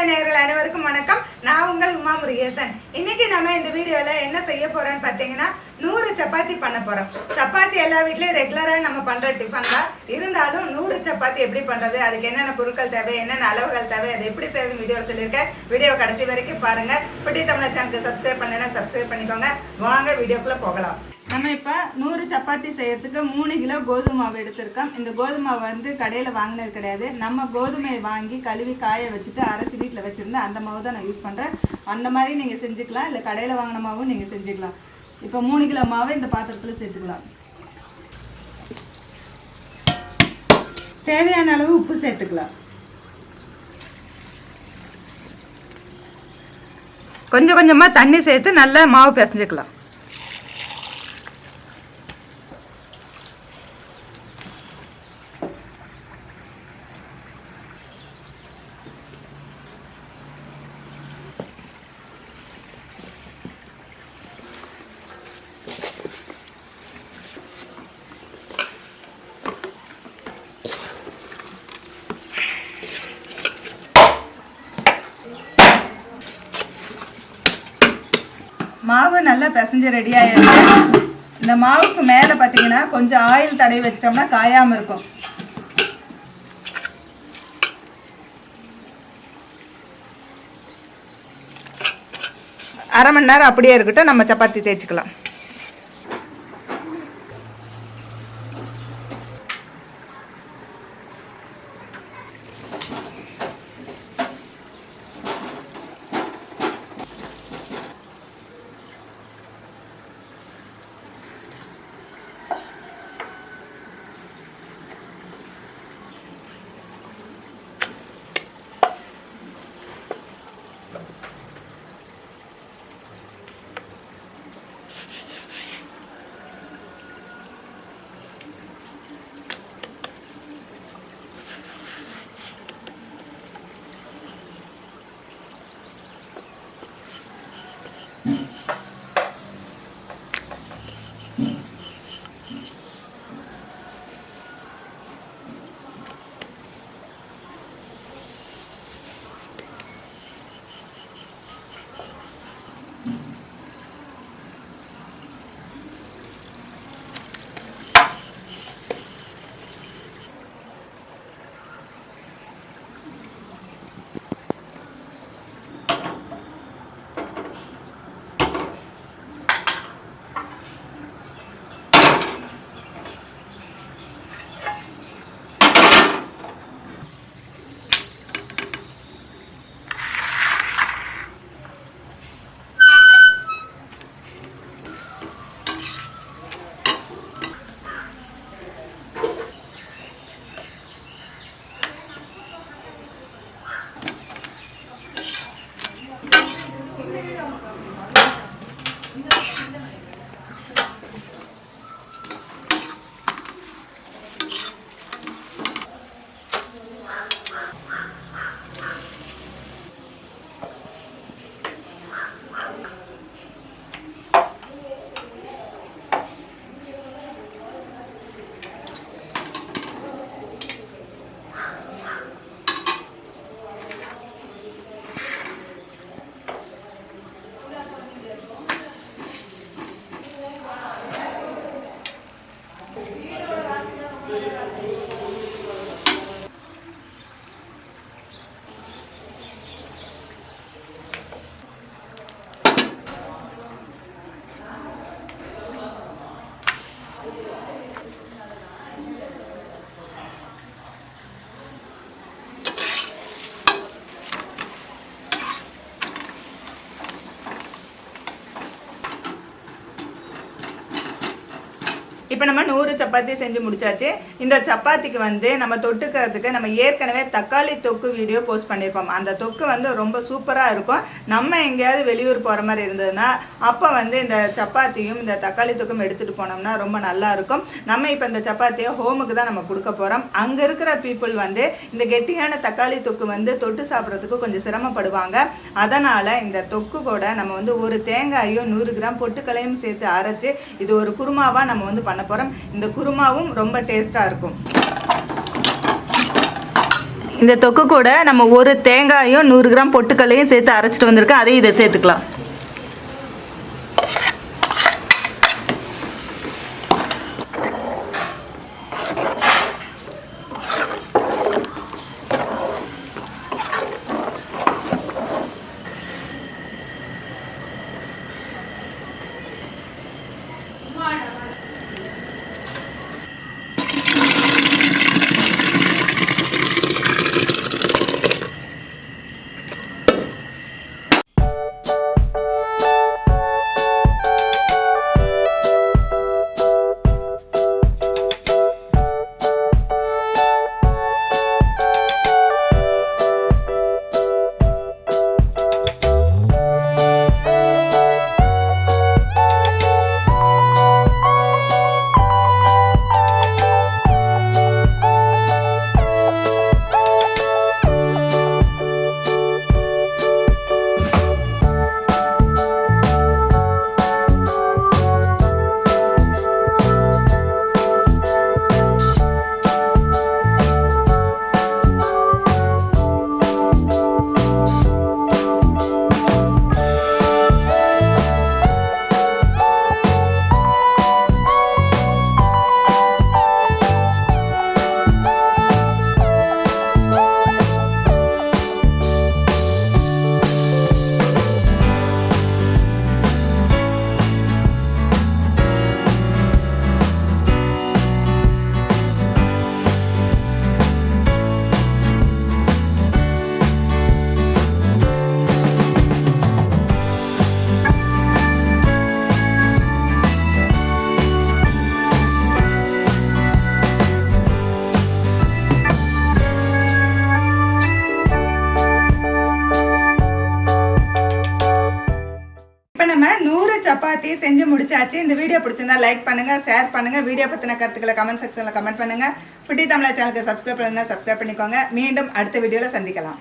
நேயர்கள் அனைவருக்கும் வணக்கம். நான் உங்கள் உமா முருகேசன். இன்னைக்கு நம்ம இந்த வீடியோல என்ன செய்ய போறோம்னு பார்த்தீங்கன்னா 100 சப்பாத்தி பண்ண போறோம். சப்பாத்தி எல்லா வீட்லயும் ரெகுலரா நம்ம பண்ற டிஃபன் தான். இருந்தாலும் 100 சப்பாத்தி எப்படி பண்றது, அதுக்கு என்னென்ன பொருட்கள் தேவை, என்னென்ன அளவுகள் தேவை, அதை எப்படி செய்யறது வீடியோவில் சொல்லியிருக்கேன். வீடியோ கடைசி வரைக்கும் பாருங்க. புட்டி தமிழ் சேனலுக்கு சப்ஸ்கிரைப் பண்ணலைன்னா சப்ஸ்கிரைப் பண்ணிக்கோங்க. வாங்க வீடியோக்குள்ள போகலாம். நம்ம இப்போ 100 சப்பாத்தி செய்யறதுக்கு 3 கிலோ கோதுமை மாவு எடுத்திருக்கோம். இந்த கோதுமை மாவு வந்து கடையில் வாங்கினது கிடையாது. நம்ம கோதுமையை வாங்கி கழுவி காய வச்சுட்டு அரைச்சி வீட்டில் வச்சுருந்தேன். அந்த மாவு தான் நான் யூஸ் பண்ணுறேன். அந்த மாதிரி நீங்கள் செஞ்சுக்கலாம், இல்லை கடையில் வாங்கின மாவும் நீங்கள் செஞ்சுக்கலாம். இப்போ 3 கிலோ மாவை இந்த பாத்திரத்தில் சேர்த்துக்கலாம். தேவையான அளவு உப்பு சேர்த்துக்கலாம். கொஞ்சம் கொஞ்சமாக தண்ணி சேர்த்து நல்லா மாவு பிசைஞ்சுக்கலாம். மாவு நல்லா பிசைஞ்சு ரெடி ஆயிடுச்சு. இந்த மாவுக்கு மேலே பார்த்தீங்கன்னா கொஞ்சம் ஆயில் தடவி வச்சிட்டோம்னா காயாமல் இருக்கும். அரை மணி நேரம் அப்படியே இருக்கட்டும், நம்ம சப்பாத்தி தேய்ச்சிக்கலாம். இப்போ நம்ம 100 சப்பாத்தி செஞ்சு முடிச்சாச்சு. இந்த சப்பாத்திக்கு வந்து நம்ம தொட்டுக்கிறதுக்கு நம்ம ஏற்கனவே தக்காளி தொக்கு வீடியோ போஸ்ட் பண்ணியிருப்போம். அந்த தொக்கு வந்து ரொம்ப சூப்பராக இருக்கும். நம்ம எங்கேயாவது வெளியூர் போகிற மாதிரி இருந்ததுன்னா அப்போ வந்து இந்த சப்பாத்தியும் இந்த தக்காளி தொக்கும் எடுத்துகிட்டு போனோம்னா ரொம்ப நல்லா இருக்கும். நம்ம இப்போ இந்த சப்பாத்தியை ஹோமுக்கு தான் நம்ம கொடுக்க போகிறோம். அங்கே இருக்கிற பீப்புள் வந்து இந்த கெட்டியான தக்காளி தொக்கு வந்து தொட்டு சாப்பிட்றதுக்கு கொஞ்சம் சிரமப்படுவாங்க. அதனால் இந்த தொக்கு கூட நம்ம வந்து ஒரு தேங்காயும் 100 கிராம் பொட்டுக்களையும் சேர்த்து அரைச்சி இது ஒரு குருமாவாக நம்ம வந்து பண்ண போகிறோம். இந்த குருமாவும் ரொம்ப டேஸ்ட்டாக இருக்கும். இந்த தொக்கு கூட நம்ம ஒரு தேங்காயும் 100 கிராம் பொட்டுக்கல்லையும் சேர்த்து அரைச்சிட்டு வந்திருக்கேன். அதையும் இதை சேர்த்துக்கலாம். நம்ம 100 சப்பாத்தி செஞ்சு முடிச்சாச்சு. இந்த வீடியோ பிடிச்சிருந்தா லைக் பண்ணுங்க, ஷேர் பண்ணுங்க. வீடியோ பத்தின கருத்துக்களை கமெண்ட் செக்ஷன்ல கமெண்ட் பண்ணுங்க. ஃபுட்டி தமிழா சேனலுக்கு சப்ஸ்கிரைப் பண்ணுங்க, சப்ஸ்கிரைப் பண்ணிக்கோங்க. மீண்டும் அடுத்த வீடியோல சந்திக்கலாம்.